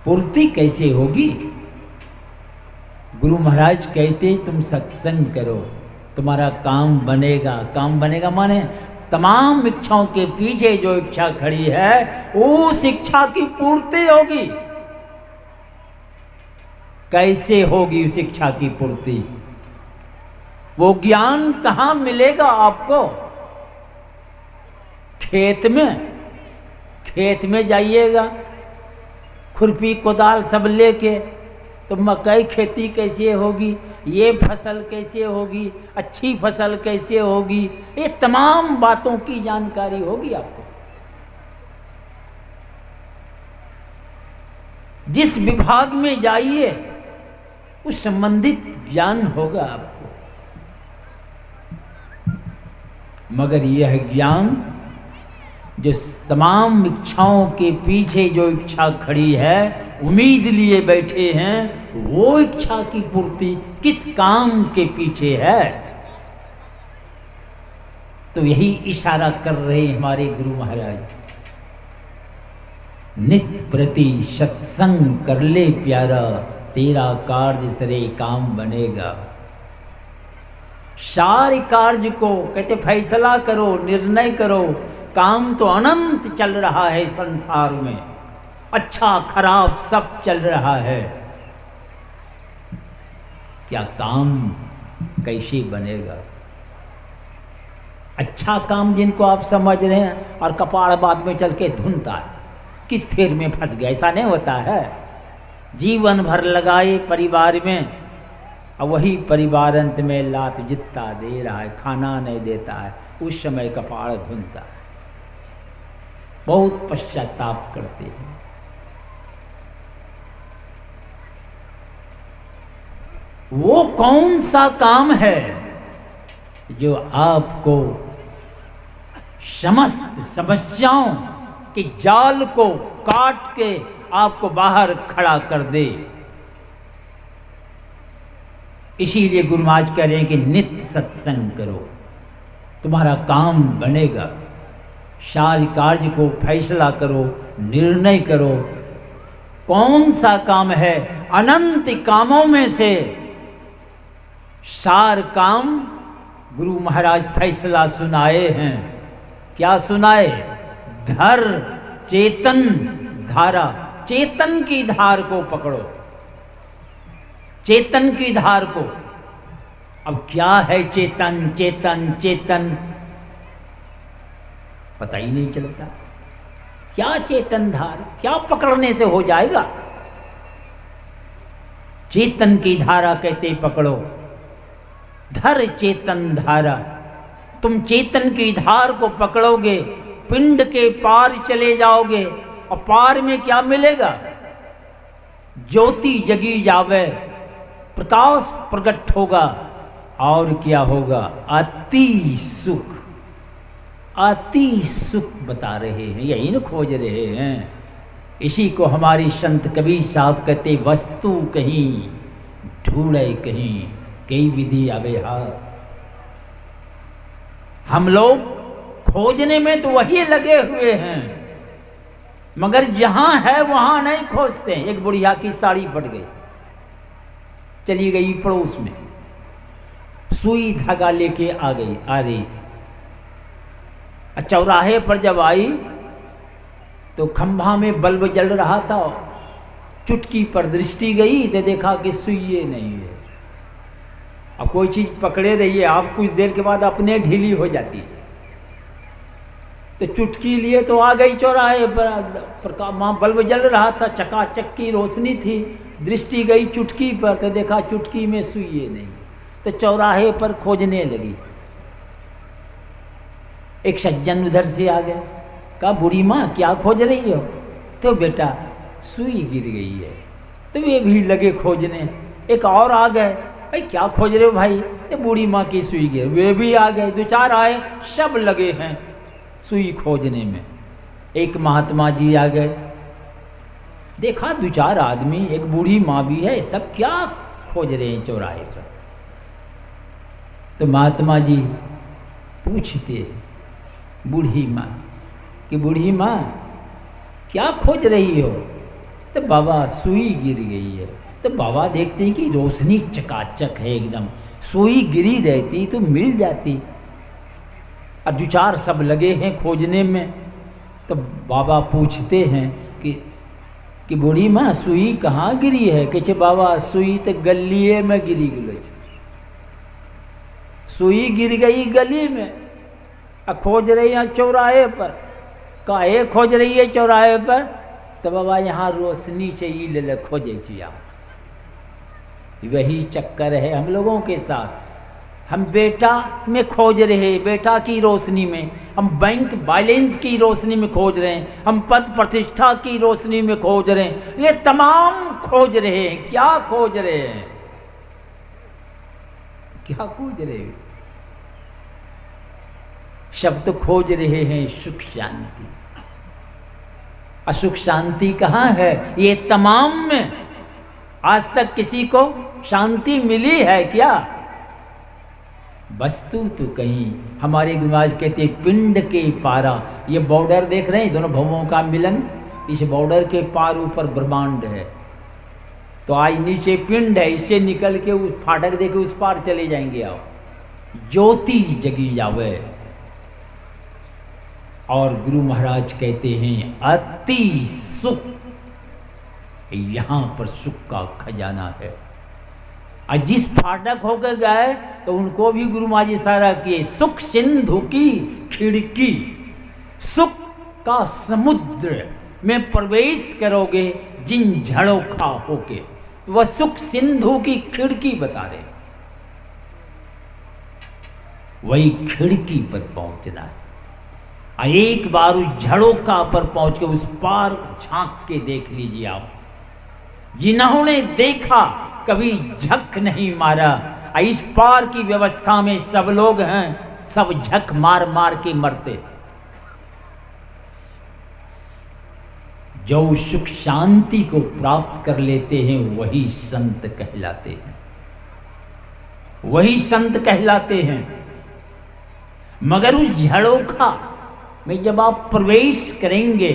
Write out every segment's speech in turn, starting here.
पूर्ति कैसे होगी? गुरु महाराज कहते तुम सत्संग करो, तुम्हारा काम बनेगा। काम बनेगा माने तमाम इच्छाओं के पीछे जो इच्छा खड़ी है उस इच्छा की पूर्ति होगी। कैसे होगी उस इच्छा की पूर्ति? वो ज्ञान कहां मिलेगा आपको? खेत में जाइएगा, खुरपी कोदाल सब लेके, तो मकई खेती कैसे होगी, ये फसल कैसे होगी, अच्छी फसल कैसे होगी, ये तमाम बातों की जानकारी होगी आपको। जिस विभाग में जाइए उस संबंधित ज्ञान होगा आपको। मगर यह ज्ञान जो तमाम इच्छाओं के पीछे जो इच्छा खड़ी है, उम्मीद लिए बैठे हैं, वो इच्छा की पूर्ति किस काम के पीछे है? तो यही इशारा कर रहे हमारे गुरु महाराज। नित प्रति सत्संग कर ले प्यारा, तेरा कार्य सरे काम बनेगा। सारे कार्य को कहते फैसला करो, निर्णय करो। काम तो अनंत चल रहा है संसार में, अच्छा खराब सब चल रहा है। क्या काम कैसे बनेगा? अच्छा काम जिनको आप समझ रहे हैं और कपाड़ बाद में चल के धुनता है, किस फेर में फंस गया। ऐसा नहीं होता है। जीवन भर लगाए परिवार में और वही परिवार अंत में लात जितना दे रहा है, खाना नहीं देता है, उस समय कपाड़ धुनता है। बहुत पश्चाताप करते हैं। वो कौन सा काम है जो आपको समस्त समस्याओं के जाल को काट के आपको बाहर खड़ा कर दे? इसीलिए गुरु महाराज कह रहे हैं कि नित्य सत्संग करो, तुम्हारा काम बनेगा। सारे कार्य को फैसला करो, निर्णय करो। कौन सा काम है? अनंत कामों में से सार काम गुरु महाराज फैसला सुनाए हैं। क्या सुनाए? धर चेतन धारा। चेतन की धार को पकड़ो, चेतन की धार को। अब क्या है चेतन? चेतन चेतन पता ही नहीं चलता। क्या चेतन धार? क्या पकड़ने से हो जाएगा? चेतन की धारा कहते पकड़ो। धर चेतन धारा। तुम चेतन की धार को पकड़ोगे, पिंड के पार चले जाओगे। और पार में क्या मिलेगा? ज्योति जगी जावे, प्रकाश प्रकट होगा। और क्या होगा? अति सुख। अति सुख बता रहे हैं, यही न खोज रहे हैं। इसी को हमारी संत कबीर साहब कहते, वस्तु कहीं ढूंढे कहीं, कई विधि आवे हार। हम लोग खोजने में तो वही लगे हुए हैं, मगर जहां है वहां नहीं खोजते। एक बुढ़िया की साड़ी फट गई, चली गई पड़ोस में, सुई धागा लेके आ रही थी। चौराहे पर जब आई तो खंभा में बल्ब जल रहा था। चुटकी पर दृष्टि गई तो देखा कि सुइये नहीं है। अब कोई चीज पकड़े रहिए आप, कुछ देर के बाद अपने ढीली हो जाती है। तो चुटकी लिए तो आ गई चौराहे पर, वहाँ बल्ब जल रहा था, चकाचक की रोशनी थी। दृष्टि गई चुटकी पर तो देखा चुटकी में सुइये नहीं। तो चौराहे पर खोजने लगी। एक सज्जन उधर से आ गया, कहा बूढ़ी माँ क्या खोज रही हो? तो बेटा सुई गिर गई है। तो वे भी लगे खोजने। एक और आ गए, भाई क्या खोज रहे हो भाई? ये बूढ़ी माँ की सुई गिर। वे भी आ गए, दो चार आए, सब लगे हैं सुई खोजने में। एक महात्मा जी आ गए, देखा दो चार आदमी, एक बूढ़ी माँ भी है, सब क्या खोज रहे हैं चौराहे पर? तो महात्मा जी पूछते बूढ़ी माँ कि बूढ़ी माँ क्या खोज रही हो? तो बाबा सुई गिर गई है। तो बाबा देखते हैं कि रोशनी चकाचक है एकदम, सुई गिरी रहती तो मिल जाती। और दो चार सब लगे हैं खोजने में। तो बाबा पूछते हैं कि बूढ़ी माँ सुई कहाँ गिरी है? कहे बाबा सुई तो गलिए में गिरी गलो, सुई गिर गई गली में। खोज रही है चौराहे पर। काहे खोज रही है चौराहे पर? तो बाबा यहाँ रोशनी चाहिए, ले ले खोजे चिया। वही चक्कर है हम लोगों के साथ। हम बेटा में खोज रहे, बेटा की रोशनी में, हम बैंक बैलेंस की रोशनी में खोज रहे हैं, हम पद प्रतिष्ठा की रोशनी में खोज रहे हैं। ये तमाम खोज रहे हैं। क्या खोज रहे हैं? क्या खोज रहे हैं? शब्द खोज रहे हैं सुख शांति। असुख शांति कहाँ है? ये तमाम में आज तक किसी को शांति मिली है क्या? वस्तु तो कहीं हमारे गुरुराज कहते पिंड के पारा। ये बॉर्डर देख रहे हैं, दोनों भवों का मिलन, इस बॉर्डर के पार ऊपर ब्रह्मांड है। तो आज नीचे पिंड है, इससे निकल के उस फाटक देके उस पार चले जाएंगे आप। ज्योति जगी जावे। और गुरु महाराज कहते हैं अति सुख, यहां पर सुख का खजाना है। और जिस फाटक होकर गए तो उनको भी गुरु महाराज इशारा किए, सुख सिंधु की खिड़की, सुख का समुद्र में प्रवेश करोगे जिन झड़ोखा होके, तो वह सुख सिंधु की खिड़की बता रहे। वही खिड़की पर पहुंचना है। एक बार उस झड़ोका पर पहुंच के उस पार झांक के देख लीजिए आप। जिन्होंने देखा कभी झक नहीं मारा। इस पार की व्यवस्था में सब लोग हैं, सब झक मार मार के मरते। जो सुख शांति को प्राप्त कर लेते हैं वही संत कहलाते हैं, वही संत कहलाते हैं। मगर उस झड़ोखा में जब आप प्रवेश करेंगे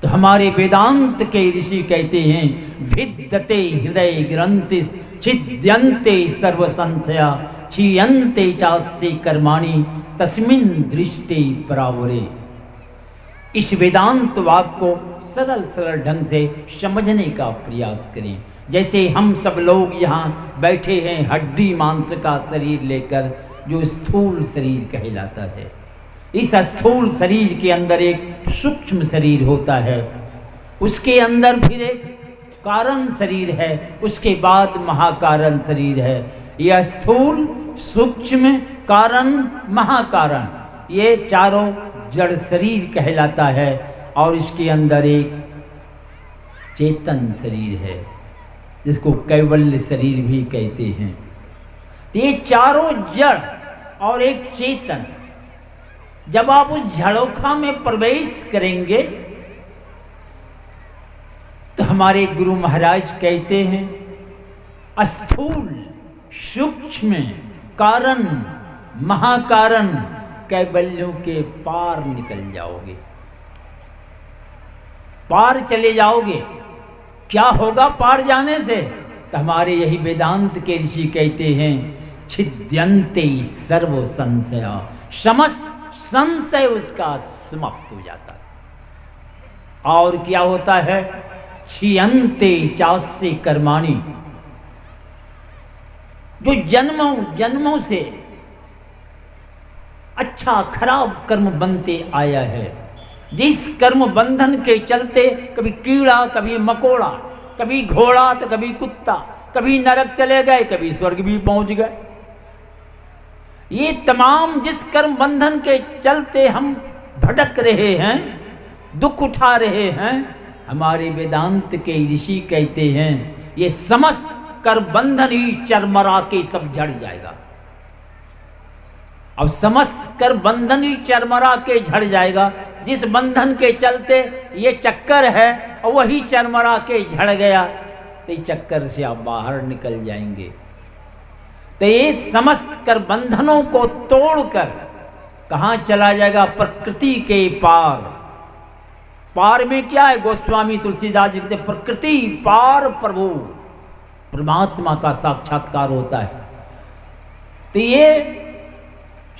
तो हमारे वेदांत के ऋषि कहते हैं विद्यते हृदय ग्रंथि छिद्यन्ते सर्व संशया क्षीयन्ते चास्य कर्माणि तस्मिन् दृष्टि परावरे। इस वेदांत वाक्य को सरल सरल ढंग से समझने का प्रयास करें। जैसे हम सब लोग यहाँ बैठे हैं हड्डी मांस का शरीर लेकर, जो स्थूल शरीर कहलाता है। इस स्थूल शरीर के अंदर एक सूक्ष्म शरीर होता है, उसके अंदर फिर एक कारण शरीर है, उसके बाद महाकारण शरीर है। यह स्थूल, सूक्ष्म, कारण, महाकारण, ये चारों जड़ शरीर कहलाता है। और इसके अंदर एक चेतन शरीर है जिसको कैवल्य शरीर भी कहते हैं। ये चारों जड़ और एक चेतन, जब आप उस झड़ोखा में प्रवेश करेंगे तो हमारे गुरु महाराज कहते हैं स्थूल, सूक्ष्म, कारण, महाकारण कैवल्यों के पार निकल जाओगे, पार चले जाओगे। क्या होगा पार जाने से? तो हमारे यही वेदांत के ऋषि कहते हैं छिद्यन्ते सर्व संशया, समस्त संशय उसका समाप्त हो जाता है। और क्या होता है? क्षीयन्ते चास्य कर्माणि, जो जन्मों जन्मों से अच्छा खराब कर्म बनते आया है, जिस कर्म बंधन के चलते कभी कीड़ा, कभी मकोड़ा, कभी घोड़ा तो कभी कुत्ता, कभी नरक चले गए, कभी स्वर्ग भी पहुंच गए। ये तमाम जिस कर्म बंधन के चलते हम भटक रहे हैं, दुख उठा रहे हैं, हमारे वेदांत के ऋषि कहते हैं ये समस्त कर्म बंधन ही चरमरा के सब झड़ जाएगा। अब समस्त कर्म बंधन ही चरमरा के झड़ जाएगा। जिस बंधन के चलते ये चक्कर है और वही चरमरा के झड़ गया, तो इस चक्कर से आप बाहर निकल जाएंगे। तो ये समस्त कर बंधनों को तोड़कर कहाँ चला जाएगा? प्रकृति के पार। पार में क्या है? गोस्वामी तुलसीदास जी कहते प्रकृति पार प्रभु, परमात्मा का साक्षात्कार होता है। तो ये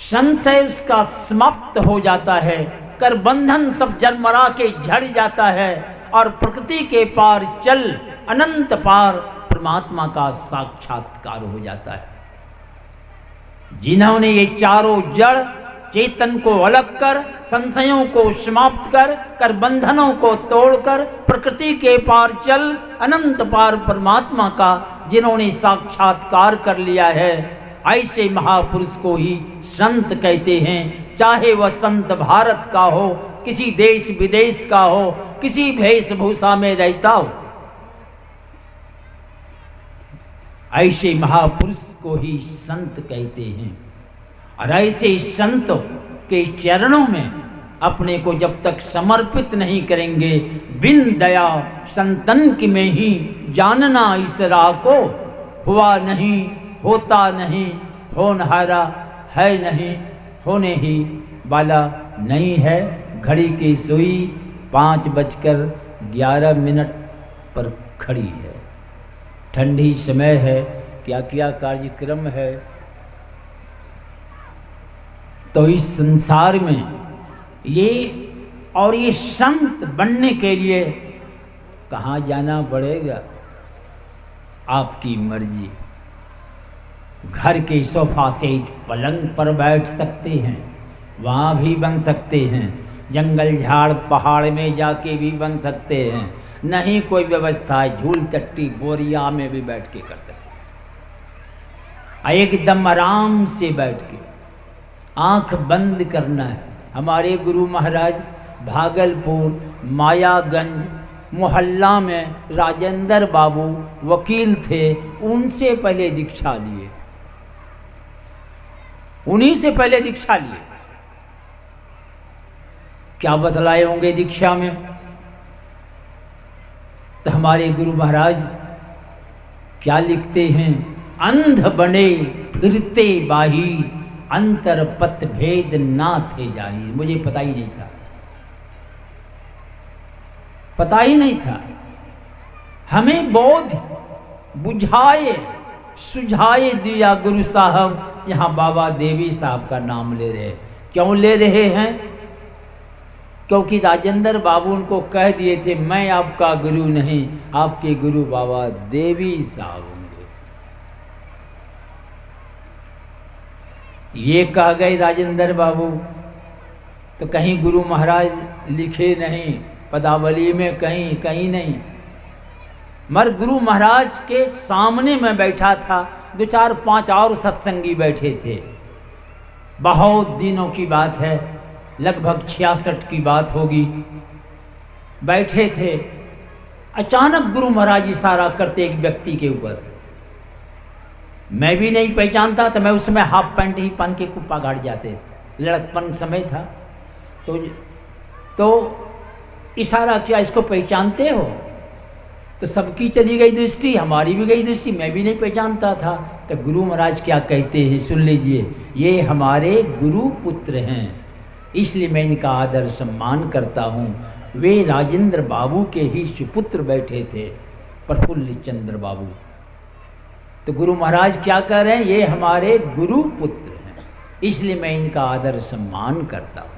संशय उसका समाप्त हो जाता है, कर बंधन सब जन्मरा के झड़ जाता है, और प्रकृति के पार चल अनंत पार परमात्मा का साक्षात्कार हो जाता है। जिन्होंने ये चारों जड़ चेतन को अलग कर, संशयों को समाप्त कर बंधनों को तोड़कर प्रकृति के पार चल अनंत पार परमात्मा का जिन्होंने साक्षात्कार कर लिया है, ऐसे महापुरुष को ही संत कहते हैं। चाहे वह संत भारत का हो, किसी देश विदेश का हो, किसी वेशभूषा में रहता हो, ऐसे महापुरुष को ही संत कहते हैं। और ऐसे संतों के चरणों में अपने को जब तक समर्पित नहीं करेंगे, बिन दया संतन की में ही जानना इस राह को, हुआ नहीं होता नहीं, होनहारा है नहीं, होने ही वाला नहीं है। घड़ी की सुई 5:11 पर खड़ी है। ठंडी समय है, क्या क्या कार्यक्रम है। तो इस संसार में ये संत बनने के लिए कहाँ जाना पड़ेगा? आपकी मर्जी। घर के सोफा सेट पलंग पर बैठ सकते हैं, वहाँ भी बन सकते हैं। जंगल झाड़ पहाड़ में जाके भी बन सकते हैं। नहीं कोई व्यवस्था है, झूल चट्टी बोरिया में भी बैठ के कर सकते हैं। एकदम आराम से बैठ के आंख बंद करना है। हमारे गुरु महाराज भागलपुर मायागंज मोहल्ला में राजेंद्र बाबू वकील थे, उनसे पहले दीक्षा लिए, उन्हीं से पहले दीक्षा लिए। क्या बतलाए होंगे दीक्षा में? तो हमारे गुरु महाराज क्या लिखते हैं? अंध बने फिरते बाहिर, अंतर पथ भेद ना थे जाहिर। मुझे पता ही नहीं था, पता ही नहीं था। हमें बोध बुझाए सुझाए दिया गुरु साहब। यहाँ बाबा देवी साहब का नाम ले रहे। क्यों ले रहे हैं? क्योंकि राजेंद्र बाबू उनको कह दिए थे, मैं आपका गुरु नहीं, आपके गुरु बाबा देवी साहब होंगे। ये कह गए राजेंद्र बाबू। तो कहीं गुरु महाराज लिखे नहीं, पदावली में कहीं कहीं नहीं। मगर गुरु महाराज के सामने मैं बैठा था, 2 4 5 और सत्संगी बैठे थे। बहुत दिनों की बात है, लगभग 66 की बात होगी। बैठे थे, अचानक गुरु महाराज इशारा करते एक व्यक्ति के ऊपर। मैं भी नहीं पहचानता, तो मैं उसमें हाफ पैंट ही पहन के कुप्पा गाड़ जाते थे, लड़कपन समय था। तो इशारा किया, इसको पहचानते हो? तो सबकी चली गई दृष्टि, हमारी भी गई दृष्टि, मैं भी नहीं पहचानता था। तो गुरु महाराज क्या कहते हैं सुन लीजिए। ये हमारे गुरु पुत्र हैं, इसलिए मैं इनका आदर सम्मान करता हूँ। वे राजेंद्र बाबू के ही सुपुत्र बैठे थे, प्रफुल्ल चंद्र बाबू। तो गुरु महाराज क्या कह रहे हैं? ये हमारे गुरु पुत्र हैं, इसलिए मैं इनका आदर सम्मान करता हूँ।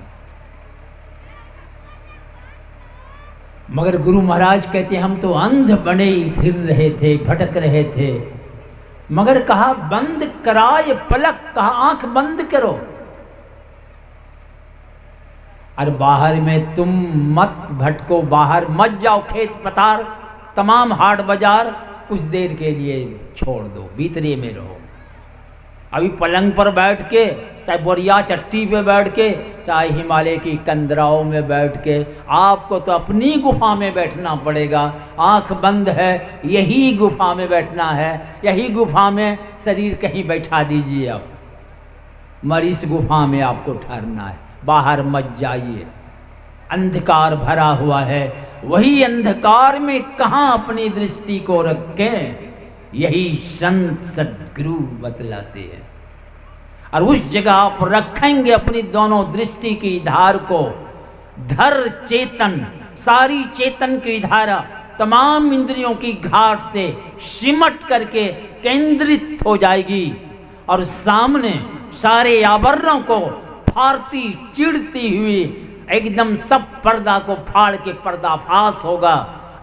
मगर गुरु महाराज कहते हम तो अंध बने फिर रहे थे, भटक रहे थे। मगर कहा बंद कराए पलक, कहा आंख बंद करो, और बाहर में तुम मत भटको, बाहर मत जाओ, खेत पतार तमाम हाट बाजार कुछ देर के लिए छोड़ दो, भीतरे में रहो। अभी पलंग पर बैठ के, चाहे बोरिया चट्टी पे बैठ के, चाहे हिमालय की कंदराओं में बैठ के, आपको तो अपनी गुफा में बैठना पड़ेगा। आंख बंद है, यही गुफा में बैठना है, यही गुफा में शरीर कहीं बैठा दीजिए आप, मगर इस गुफा में आपको ठहरना है, बाहर मत जाइए। अंधकार भरा हुआ है, वही अंधकार में कहाँ अपनी दृष्टि को रखें, यही संत सद्गुरु बतलाते हैं। और उस जगह आप रखेंगे अपनी दोनों दृष्टि की धार को, धर चेतन, सारी चेतन की धारा तमाम इंद्रियों की घाट से सिमट करके केंद्रित हो जाएगी और सामने सारे आवरणों को फाड़ती चिढ़ती हुई एकदम सब पर्दा को फाड़ के पर्दाफाश होगा।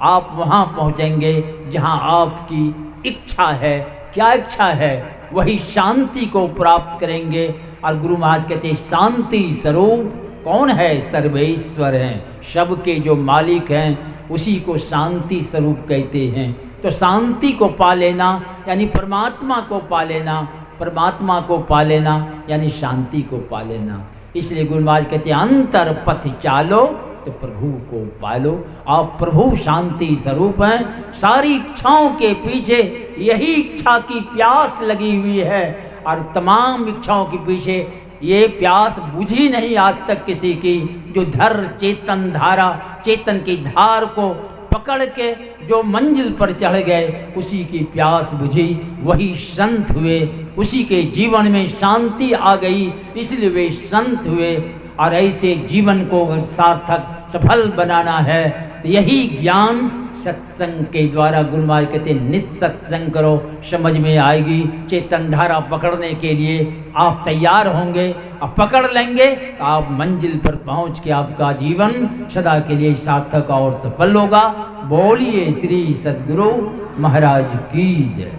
आप वहां पहुंचेंगे जहां आपकी इच्छा है। क्या इच्छा है? वही शांति को प्राप्त करेंगे। और गुरु महाराज कहते हैं शांति स्वरूप कौन है? सर्वेश्वर हैं, सबके जो मालिक हैं उसी को शांति स्वरूप कहते हैं। तो शांति को पा लेना यानी परमात्मा को पा लेना, परमात्मा को पा लेना यानी शांति को पा लेना। इसलिए गुरु महाराज कहते हैं अंतर पथ चालो तो प्रभु को पालो। आप प्रभु शांति स्वरूप हैं। सारी इच्छाओं के पीछे यही इच्छा की प्यास लगी हुई है और तमाम इच्छाओं के पीछे ये प्यास बुझी नहीं आज तक किसी की। जो धर चेतन धारा, चेतन की धार को पकड़ के जो मंजिल पर चढ़ गए उसी की प्यास बुझी, वही संत हुए, उसी के जीवन में शांति आ गई, इसलिए वे संत हुए। और ऐसे जीवन को सार्थक सफल बनाना है तो यही ज्ञान सत्संग के द्वारा गुरु महाराज कहते नित्य सत्संग करो, समझ में आएगी। चेतन धारा पकड़ने के लिए आप तैयार होंगे और पकड़ लेंगे तो आप मंजिल पर पहुंच के आपका जीवन सदा के लिए सार्थक और सफल होगा। बोलिए श्री सद्गुरु महाराज की जय।